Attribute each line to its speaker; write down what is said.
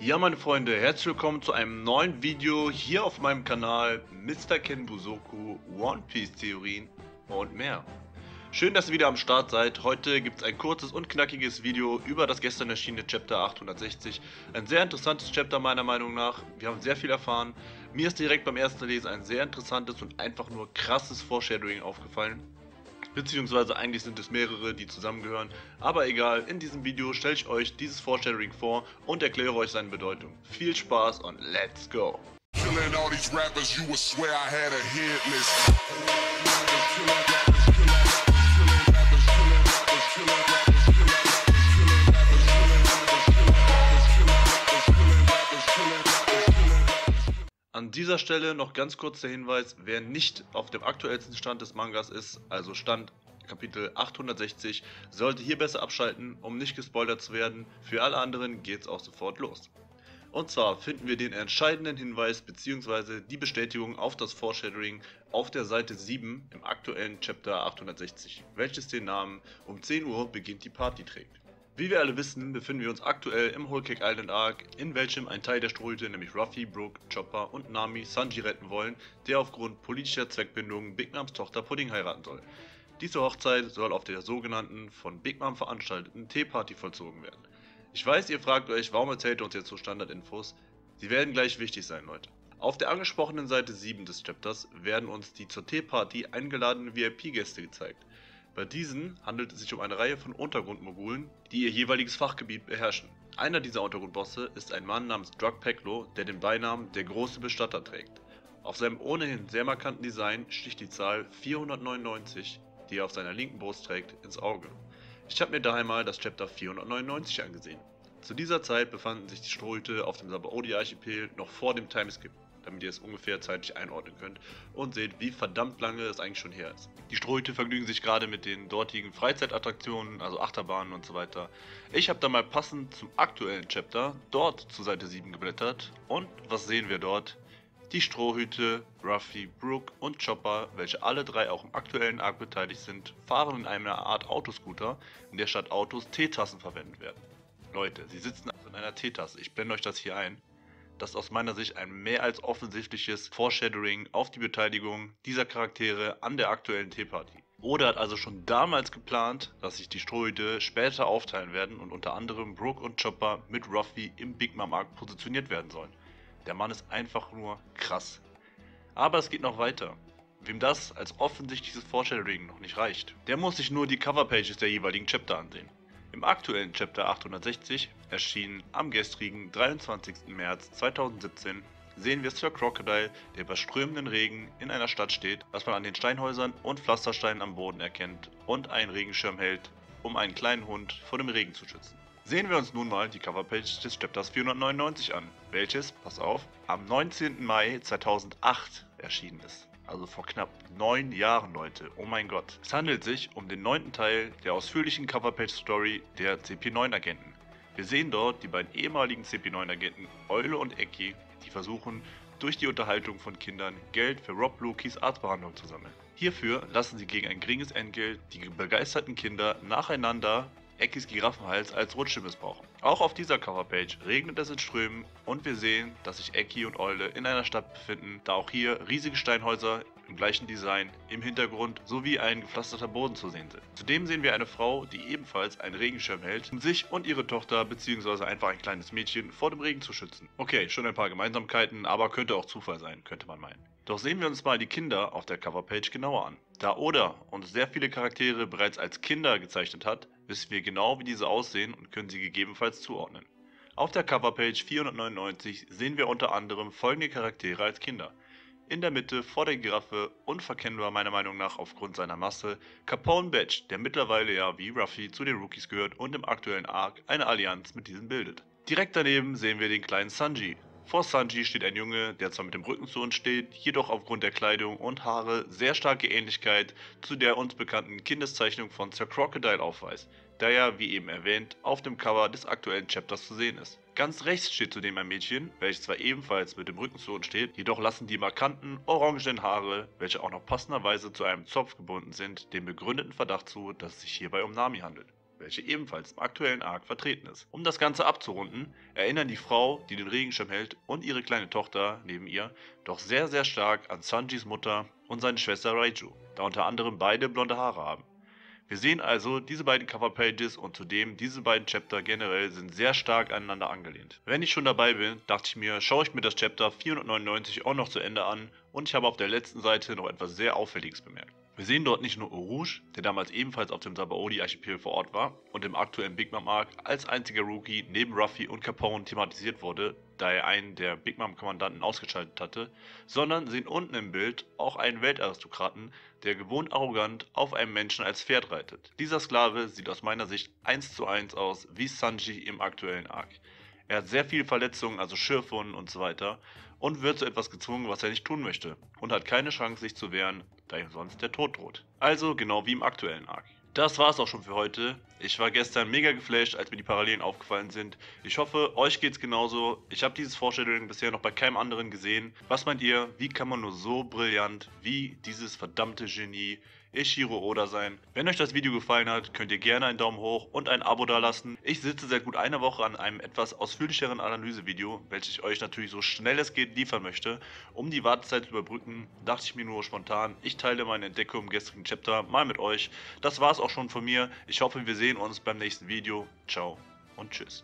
Speaker 1: Ja, meine Freunde, herzlich willkommen zu einem neuen Video hier auf meinem Kanal Mr. Ken Busoku, One Piece Theorien und mehr. Schön, dass ihr wieder am Start seid. Heute gibt es ein kurzes und knackiges Video über das gestern erschienene Chapter 860. Ein sehr interessantes Chapter meiner Meinung nach. Wir haben sehr viel erfahren. Mir ist direkt beim ersten Lesen ein sehr interessantes und einfach nur krasses Foreshadowing aufgefallen. Beziehungsweise eigentlich sind es mehrere, die zusammengehören. Aber egal, in diesem Video stelle ich euch dieses Foreshadowing vor und erkläre euch seine Bedeutung. Viel Spaß und let's go!
Speaker 2: Killing all these rappers, you would swear I had a hit list.
Speaker 1: An dieser Stelle noch ganz kurz der Hinweis, wer nicht auf dem aktuellsten Stand des Mangas ist, also Stand Kapitel 860, sollte hier besser abschalten, um nicht gespoilert zu werden. Für alle anderen geht's auch sofort los. Und zwar finden wir den entscheidenden Hinweis bzw. die Bestätigung auf das Foreshadowing auf der Seite 7 im aktuellen Chapter 860, welches den Namen "Um 10 Uhr beginnt die Party" trägt. Wie wir alle wissen, befinden wir uns aktuell im Whole Cake Island Arc, in welchem ein Teil der Strohhüte, nämlich Ruffy, Brook, Chopper und Nami, Sanji retten wollen, der aufgrund politischer Zweckbindungen Big Moms Tochter Pudding heiraten soll. Diese Hochzeit soll auf der sogenannten, von Big Mom veranstalteten Teeparty vollzogen werden. Ich weiß, ihr fragt euch, warum erzählt er uns jetzt so Standardinfos? Sie werden gleich wichtig sein, Leute. Auf der angesprochenen Seite 7 des Chapters werden uns die zur Teeparty eingeladenen VIP-Gäste gezeigt. Bei diesen handelt es sich um eine Reihe von Untergrundmogulen, die ihr jeweiliges Fachgebiet beherrschen. Einer dieser Untergrundbosse ist ein Mann namens Drug Peklo, der den Beinamen der große Bestatter trägt. Auf seinem ohnehin sehr markanten Design sticht die Zahl 499, die er auf seiner linken Brust trägt, ins Auge. Ich habe mir daher mal das Chapter 499 angesehen. Zu dieser Zeit befanden sich die Strohhüte auf dem Sabaody-Archipel noch vor dem Timeskip, damit ihr es ungefähr zeitlich einordnen könnt und seht, wie verdammt lange es eigentlich schon her ist. Die Strohhüte vergnügen sich gerade mit den dortigen Freizeitattraktionen, also Achterbahnen und so weiter. Ich habe da mal passend zum aktuellen Chapter dort zur Seite 7 geblättert und was sehen wir dort? Die Strohhüte, Ruffy, Brook und Chopper, welche alle drei auch im aktuellen Arc beteiligt sind, fahren in einer Art Autoscooter, in der statt Autos Teetassen verwendet werden. Leute, sie sitzen also in einer Teetasse, ich blende euch das hier ein. Das ist aus meiner Sicht ein mehr als offensichtliches Foreshadowing auf die Beteiligung dieser Charaktere an der aktuellen Teeparty. Oda hat also schon damals geplant, dass sich die Strohhüte später aufteilen werden und unter anderem Brook und Chopper mit Ruffy im Big Mom Arc positioniert werden sollen. Der Mann ist einfach nur krass. Aber es geht noch weiter. Wem das als offensichtliches Foreshadowing noch nicht reicht, der muss sich nur die Coverpages der jeweiligen Chapter ansehen. Im aktuellen Chapter 860, erschienen am gestrigen 23. März 2017, sehen wir Sir Crocodile, der bei strömenden Regen in einer Stadt steht, was man an den Steinhäusern und Pflastersteinen am Boden erkennt, und einen Regenschirm hält, um einen kleinen Hund vor dem Regen zu schützen. Sehen wir uns nun mal die Coverpage des Chapters 499 an, welches, pass auf, am 19. Mai 2008 erschienen ist. Also vor knapp 9 Jahren, Leute. Oh mein Gott. Es handelt sich um den 9. Teil der ausführlichen Coverpage-Story der CP9-Agenten. Wir sehen dort die beiden ehemaligen CP9-Agenten Eule und Eki, die versuchen, durch die Unterhaltung von Kindern Geld für Rob Lukis Arztbehandlung zu sammeln. Hierfür lassen sie gegen ein geringes Entgelt die begeisterten Kinder nacheinander Ekis Giraffenhals als Rutsche missbrauchen. Auch auf dieser Coverpage regnet es in Strömen und wir sehen, dass sich Eki und Eule in einer Stadt befinden, da auch hier riesige Steinhäuser im gleichen Design im Hintergrund sowie ein gepflasterter Boden zu sehen sind. Zudem sehen wir eine Frau, die ebenfalls einen Regenschirm hält, um sich und ihre Tochter bzw. einfach ein kleines Mädchen vor dem Regen zu schützen. Okay, schon ein paar Gemeinsamkeiten, aber könnte auch Zufall sein, könnte man meinen. Doch sehen wir uns mal die Kinder auf der Coverpage genauer an. Da Oda uns sehr viele Charaktere bereits als Kinder gezeichnet hat, wissen wir genau, wie diese aussehen und können sie gegebenenfalls zuordnen. Auf der Coverpage 499 sehen wir unter anderem folgende Charaktere als Kinder. In der Mitte vor der Giraffe, unverkennbar meiner Meinung nach aufgrund seiner Masse, Capone Badge, der mittlerweile ja wie Ruffy zu den Rookies gehört und im aktuellen Arc eine Allianz mit diesen bildet. Direkt daneben sehen wir den kleinen Sanji. Vor Sanji steht ein Junge, der zwar mit dem Rücken zu uns steht, jedoch aufgrund der Kleidung und Haare sehr starke Ähnlichkeit zu der uns bekannten Kindeszeichnung von Sir Crocodile aufweist, der ja, wie eben erwähnt, auf dem Cover des aktuellen Chapters zu sehen ist. Ganz rechts steht zudem ein Mädchen, welches zwar ebenfalls mit dem Rücken zu uns steht, jedoch lassen die markanten, orangenen Haare, welche auch noch passenderweise zu einem Zopf gebunden sind, den begründeten Verdacht zu, dass es sich hierbei um Nami handelt. welche ebenfalls im aktuellen Arc vertreten ist. Um das Ganze abzurunden, erinnern die Frau, die den Regenschirm hält, und ihre kleine Tochter neben ihr doch sehr, sehr stark an Sanjis Mutter und seine Schwester Raiju, da unter anderem beide blonde Haare haben. Wir sehen also diese beiden Coverpages und zudem diese beiden Chapter generell sind sehr stark aneinander angelehnt. Wenn ich schon dabei bin, dachte ich mir, schaue ich mir das Chapter 499 auch noch zu Ende an und ich habe auf der letzten Seite noch etwas sehr Auffälliges bemerkt. Wir sehen dort nicht nur Rouge, der damals ebenfalls auf dem Sabaody-Archipel vor Ort war und im aktuellen Big Mom Arc als einziger Rookie neben Ruffy und Capone thematisiert wurde, da er einen der Big Mom-Kommandanten ausgeschaltet hatte, sondern sehen unten im Bild auch einen Weltaristokraten, der gewohnt arrogant auf einem Menschen als Pferd reitet. Dieser Sklave sieht aus meiner Sicht 1:1 aus wie Sanji im aktuellen Arc. Er hat sehr viele Verletzungen, also Schürfwunden und so weiter, und wird zu etwas gezwungen, was er nicht tun möchte, und hat keine Chance, sich zu wehren, da ihm sonst der Tod droht. Also genau wie im aktuellen Arc. Das war's auch schon für heute. Ich war gestern mega geflasht, als mir die Parallelen aufgefallen sind. Ich hoffe, euch geht's genauso. Ich habe dieses Foreshadowing bisher noch bei keinem anderen gesehen. Was meint ihr? Wie kann man nur so brillant wie dieses verdammte Genie Eiichiro Oda sein? Wenn euch das Video gefallen hat, könnt ihr gerne einen Daumen hoch und ein Abo dalassen. Ich sitze seit gut einer Woche an einem etwas ausführlicheren Analysevideo, welches ich euch natürlich so schnell es geht liefern möchte. Um die Wartezeit zu überbrücken, dachte ich mir nur spontan, ich teile meine Entdeckung im gestrigen Chapter mal mit euch. Das war's auch schon von mir. Ich hoffe, wir sehen uns beim nächsten Video. Ciao und tschüss.